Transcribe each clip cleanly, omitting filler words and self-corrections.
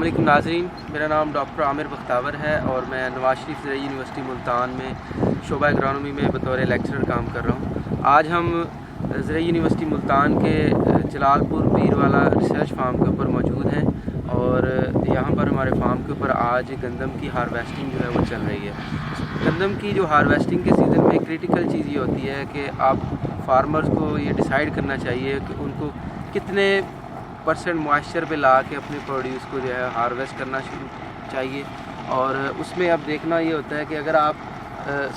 अस्सलामुअलैकुम नाज़रीन, मेरा नाम डॉक्टर आमिर बख्तावर है और मैं नवाज शरीफ ज़रई यूनिवर्सिटी मुल्तान में शोबा एग्रोनॉमी में बतौर लेक्चरर काम कर रहा हूँ। आज हम ज़रई यूनिवर्सिटी मुल्तान के जलालपुर पीरवाला रिसर्च फार्म के ऊपर मौजूद हैं और यहाँ पर हमारे फार्म के ऊपर आज गंदम की हार्वेस्टिंग जो है वो चल रही है। गंदम की जो हार्वेस्टिंग के सीज़न में क्रिटिकल चीज़ ये होती है कि आप फार्मर्स को ये डिसाइड करना चाहिए कि उनको कितने % मॉइस्चर पे ला के अपने प्रोड्यूस को जो है हार्वेस्ट करना शुरू चाहिए। और उसमें अब देखना ये होता है कि अगर आप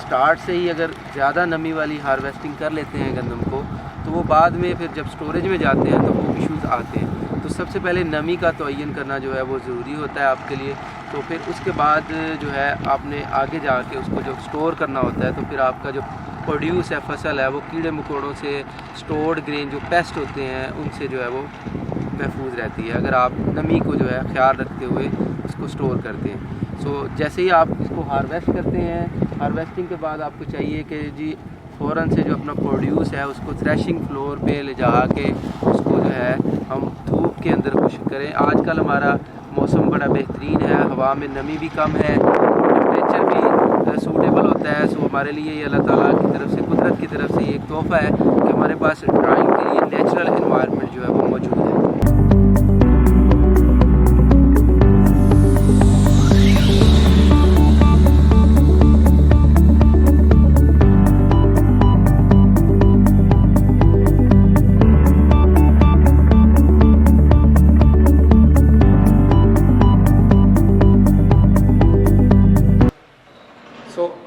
स्टार्ट से ही अगर ज़्यादा नमी वाली हार्वेस्टिंग कर लेते हैं गंदम को, तो वो बाद में फिर जब स्टोरेज में जाते हैं तो वो इश्यूज़ आते हैं। तो सबसे पहले नमी का तयन करना जो है वो ज़रूरी होता है आपके लिए। तो फिर उसके बाद जो है आपने आगे जाके उसको जब स्टोर करना होता है तो फिर आपका जो प्रोड्यूस है, फसल है, वो कीड़े मकोड़ों से, स्टोर्ड ग्रेन जो पेस्ट होते हैं उनसे जो है वो महफूज रहती है, अगर आप नमी को जो है ख्याल रखते हुए उसको स्टोर करते हैं। सो जैसे ही आप इसको हार्वेस्ट करते हैं, हार्वेस्टिंग के बाद आपको चाहिए कि जी फ़ौरन से जो अपना प्रोड्यूस है उसको थ्रेशिंग फ्लोर पे ले जा के उसको जो है हम धूप के अंदर खुश्क करें। आजकल हमारा मौसम बड़ा बेहतरीन है, हवा में नमी भी कम है, टेम्परेचर भी सूटेबल होता है। सो हमारे लिए ये अल्लाह ताला की तरफ से, कुदरत की तरफ से ये एक तोहफ़ा है कि हमारे पास ड्राइंग के लिए नेचुरल एनवायरनमेंट जो है वो मौजूद है।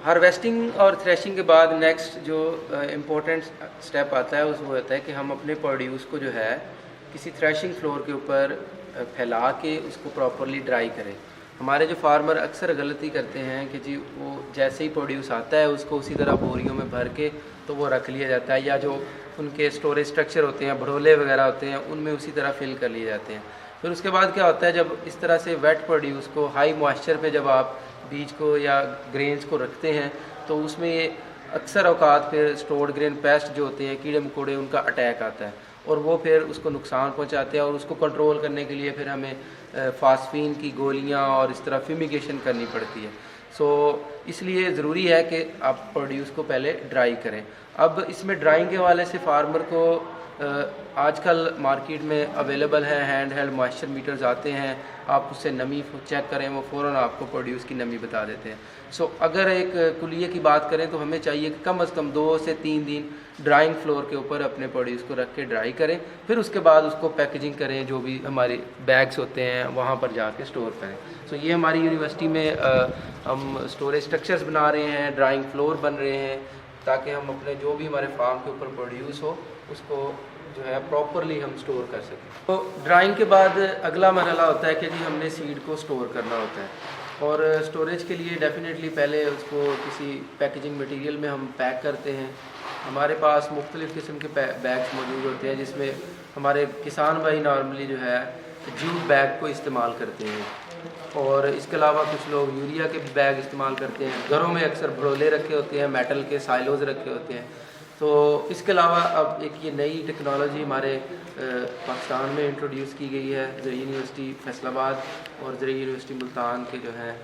हार्वेस्टिंग और थ्रेशिंग के बाद नेक्स्ट जो इम्पोर्टेंट स्टेप आता है वो होता है कि हम अपने प्रोड्यूस को जो है किसी थ्रेशिंग फ्लोर के ऊपर फैला के उसको प्रॉपरली ड्राई करें। हमारे जो फार्मर अक्सर गलती करते हैं कि जी वो जैसे ही प्रोड्यूस आता है उसको उसी तरह बोरियों में भर के तो वो रख लिया जाता है, या जो उनके स्टोरेज स्ट्रक्चर होते हैं, भड़ोले वगैरह होते हैं, उनमें उसी तरह फिल कर लिए जाते हैं। फिर उसके बाद क्या होता है, जब इस तरह से वेट प्रोड्यूस को हाई मॉइस्चर पे जब आप बीज को या ग्रेन्स को रखते हैं तो उसमें ये अक्सर औकात फिर स्टोर्ड ग्रेन पेस्ट जो होते हैं, कीड़े मकोड़े, उनका अटैक आता है और वो फिर उसको नुकसान पहुंचाते हैं। और उसको कंट्रोल करने के लिए फिर हमें फास्फीन की गोलियां और इस तरह फ्यूमिगेशन करनी पड़ती है। सो इसलिए ज़रूरी है कि आप प्रोड्यूस को पहले ड्राई करें। अब इसमें ड्राइंग के वाले से फार्मर को आजकल मार्केट में अवेलेबल है हैंड हेल्ड मॉइस्चर मीटर्स आते हैं, आप उससे नमी चेक करें, वो फ़ौरन आपको प्रोड्यूस की नमी बता देते हैं। सो अगर एक कुलिये की बात करें तो हमें चाहिए कि कम से कम 2 से 3 दिन ड्राइंग फ्लोर के ऊपर अपने प्रोड्यूस को रख के ड्राई करें। फिर उसके बाद उसको पैकेजिंग करें, जो भी हमारे बैग्स होते हैं वहाँ पर जाके स्टोर करें। सो ये हमारी यूनिवर्सिटी में हम स्टोरेज स्ट्रक्चर्स बना रहे हैं, ड्राइंग फ्लोर बन रहे हैं, ताकि हम अपने जो भी हमारे फार्म के ऊपर प्रोड्यूस हो उसको जो है प्रॉपरली हम स्टोर कर सकें। तो ड्राइंग के बाद अगला मरहला होता है कि जी हमने सीड को स्टोर करना होता है और स्टोरेज के लिए डेफिनेटली पहले उसको किसी पैकेजिंग मटेरियल में हम पैक करते हैं। हमारे पास मुख्तलिफ़ किस्म के बैग्स मौजूद होते हैं जिसमें हमारे किसान भाई नॉर्मली जो है जूट बैग को इस्तेमाल करते हैं और इसके अलावा कुछ लोग यूरिया के बैग इस्तेमाल करते हैं। घरों में अक्सर भड़ोले रखे होते हैं, मेटल के साइलोज़ रखे होते हैं। तो इसके अलावा अब एक ये नई टेक्नोलॉजी हमारे पाकिस्तान में इंट्रोड्यूस की गई है। ज़रई यूनिवर्सिटी फैसलाबाद और ज़रई यूनिवर्सिटी मुल्तान के जो हैं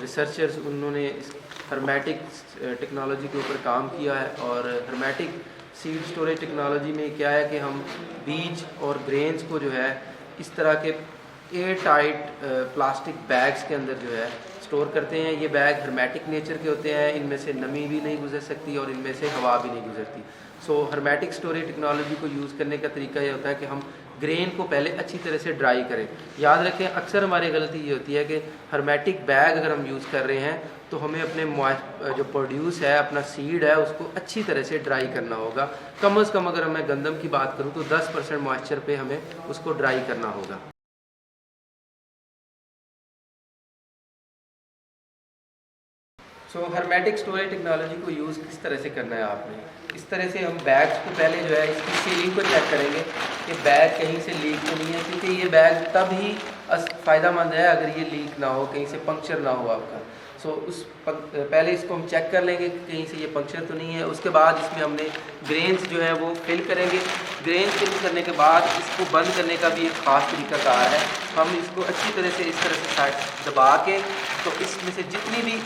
रिसर्चर्स, उन्होंने इस हर्मेटिक टेक्नोलॉजी के ऊपर काम किया है। और हर्मेटिक सीड स्टोरेज टेक्नोलॉजी में क्या है कि हम बीज और ग्रेन्स को जो है इस तरह के एयर टाइट प्लास्टिक बैग्स के अंदर जो है स्टोर करते हैं। ये बैग हर्मेटिक नेचर के होते हैं, इनमें से नमी भी नहीं गुजर सकती और इनमें से हवा भी नहीं गुजरती। सो हर्मेटिक स्टोरेज टेक्नोलॉजी को यूज़ करने का तरीका ये होता है कि हम ग्रेन को पहले अच्छी तरह से ड्राई करें। याद रखें, अक्सर हमारी गलती ये होती है कि हर्मेटिक बैग अगर हम यूज़ कर रहे हैं तो हमें अपने जो प्रोड्यूस है, अपना सीड है, उसको अच्छी तरह से ड्राई करना होगा। कम से कम अगर मैं गंदम की बात करूँ तो 10% मॉइस्चर पे हमें उसको ड्राई करना होगा। हर्मेटिक स्टोरेज टेक्नोलॉजी को यूज़ किस तरह से करना है आपने, इस तरह से हम बैग्स को पहले जो है इसकी सीलिंग को चेक करेंगे कि बैग कहीं से लीक तो नहीं है, क्योंकि ये बैग तब ही फ़ायदेमंद है अगर ये लीक ना हो, कहीं से पंक्चर ना हो आपका। सो पहले इसको हम चेक कर लेंगे कि कहीं से ये पंक्चर तो नहीं है। उसके बाद इसमें हमने ग्रेन्स जो है वो फिल करेंगे। ग्रेन्स फिल करने के बाद इसको बंद करने का भी एक ख़ास तरीकाकार है। हम इसको अच्छी तरह से इस तरह से साइड दबा के, तो इसमें से जितनी भी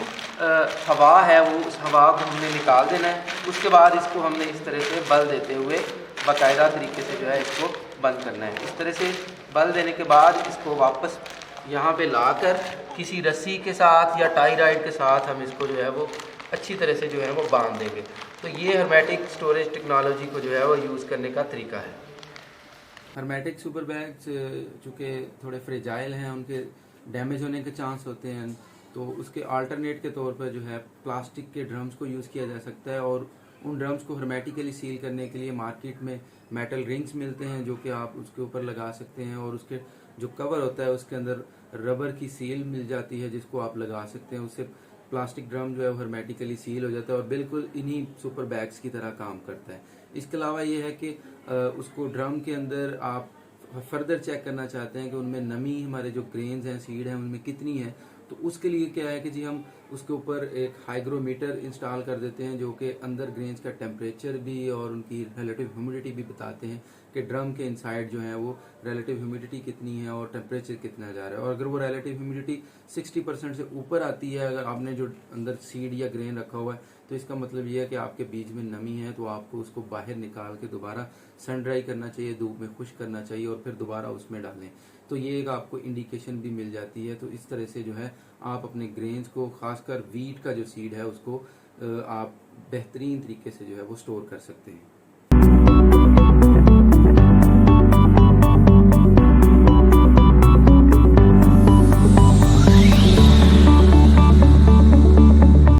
हवा है वो उस हवा को हमने निकाल देना है। उसके बाद इसको हमने इस तरह से बल देते हुए बाकायदा तरीके से जो है इसको बंद करना है। इस तरह से बल देने के बाद इसको वापस यहाँ पे लाकर किसी रस्सी के साथ या टाई राइड के साथ हम इसको जो है वो अच्छी तरह से जो है वो बांध देंगे। तो ये हर्मेटिक स्टोरेज टेक्नोलॉजी को जो है वो यूज़ करने का तरीका है। हर्मेटिक सुपर बैग्स चूँकि थोड़े फ्रेजाइल हैं, उनके डैमेज होने के चांस होते हैं, तो उसके अल्टरनेट के तौर पर जो है प्लास्टिक के ड्रम्स को यूज़ किया जा सकता है। और उन ड्रम्स को हर्मेटिकली सील करने के लिए मार्केट में मेटल रिंग्स मिलते हैं जो कि आप उसके ऊपर लगा सकते हैं, और उसके जो कवर होता है उसके अंदर रबर की सील मिल जाती है जिसको आप लगा सकते हैं। उससे प्लास्टिक ड्रम जो है वो हर्मेटिकली सील हो जाता है और बिल्कुल इन्हीं सुपर बैग्स की तरह काम करता है। इसके अलावा ये है कि उसको ड्रम के अंदर आप फर्दर चेक करना चाहते हैं कि उनमें नमी, हमारे जो ग्रेन्स हैं, सीड हैं, उनमें कितनी है, तो उसके लिए क्या है कि जी हम उसके ऊपर एक हाइग्रोमीटर इंस्टॉल कर देते हैं जो कि अंदर ग्रेन्स का टेम्परेचर भी और उनकी रिलेटिव ह्यूमिडिटी भी बताते हैं कि ड्रम के इनसाइड जो है वो रिलेटिव ह्यूमिडिटी कितनी है और टेम्परेचर कितना जा रहा है। और अगर वो रिलेटिव ह्यूमिडिटी 60% से ऊपर आती है, अगर आपने जो अंदर सीड या ग्रेन रखा हुआ है, तो इसका मतलब ये है कि आपके बीज में नमी है, तो आपको उसको बाहर निकाल के दोबारा सन ड्राई करना चाहिए, धूप में खुश्क करना चाहिए और फिर दोबारा उसमें डालें। तो ये एक आपको इंडिकेशन भी मिल जाती है। तो इस तरह से जो है आप अपने ग्रेन्स को, खासकर वीट का जो सीड है उसको आप बेहतरीन तरीके से जो है वो स्टोर कर सकते हैं।